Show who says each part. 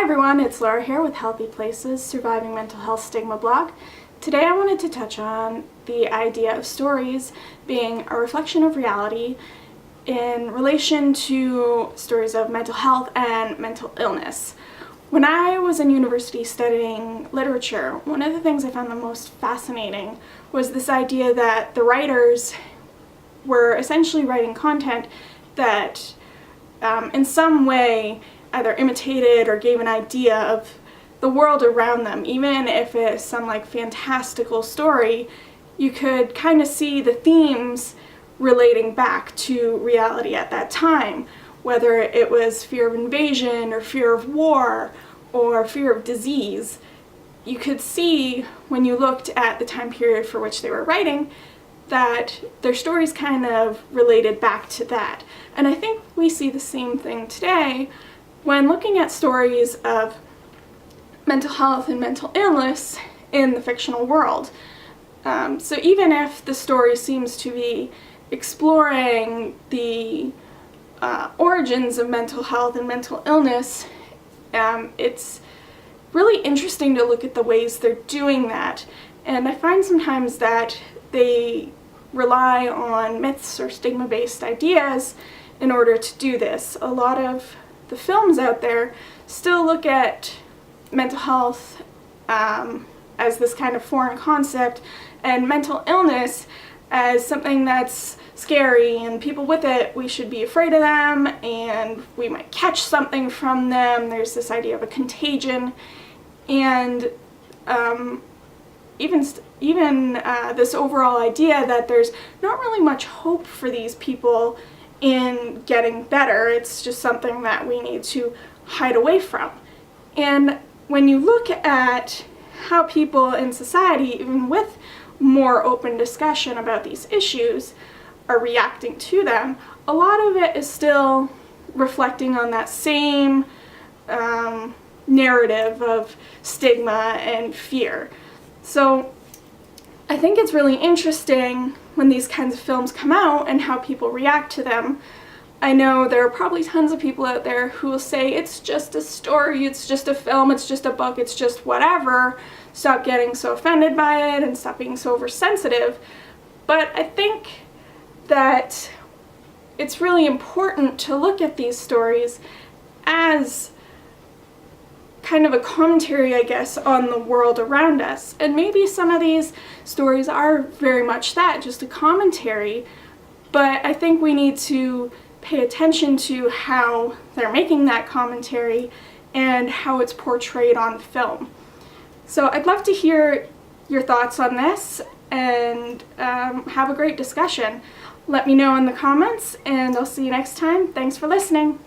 Speaker 1: Hi everyone, it's Laura here with HealthyPlace's Surviving Mental Health Stigma blog. Today I wanted to touch on the idea of stories being a reflection of reality in relation to stories of mental health and mental illness. When I was in university studying literature, one of the things I found the most fascinating was this idea that the writers were essentially writing content that in some way either imitated or gave an idea of the world around them. Even if it's some fantastical story, you could kind of see the themes relating back to reality at that time, whether it was fear of invasion or fear of war or fear of disease. You could see when you looked at the time period for which they were writing that their stories kind of related back to that. And I think we see the same thing today when looking at stories of mental health and mental illness in the fictional world. So even if the story seems to be exploring the origins of mental health and mental illness, it's really interesting to look at the ways they're doing that. And I find sometimes that they rely on myths or stigma-based ideas in order to do this. A lot of the films out there still look at mental health as this kind of foreign concept and mental illness as something that's scary, and people with it, we should be afraid of them and we might catch something from them. There's this idea of a contagion, and even this overall idea that there's not really much hope for these people in getting better. It's just something that we need to hide away from. And when you look at how people in society, even with more open discussion about these issues, are reacting to them, a lot of it is still reflecting on that same narrative of stigma and fear. So I think it's really interesting when these kinds of films come out and how people react to them. I know there are probably tons of people out there who will say it's just a story, it's just a film, it's just a book, it's just whatever. Stop getting so offended by it and stop being so oversensitive. But I think that it's really important to look at these stories as kind of a commentary, I guess, on the world around us. And maybe some of these stories are very much that, just a commentary, but I think we need to pay attention to how they're making that commentary and how it's portrayed on film. So I'd love to hear your thoughts on this and have a great discussion. Let me know in the comments, and I'll see you next time. Thanks for listening.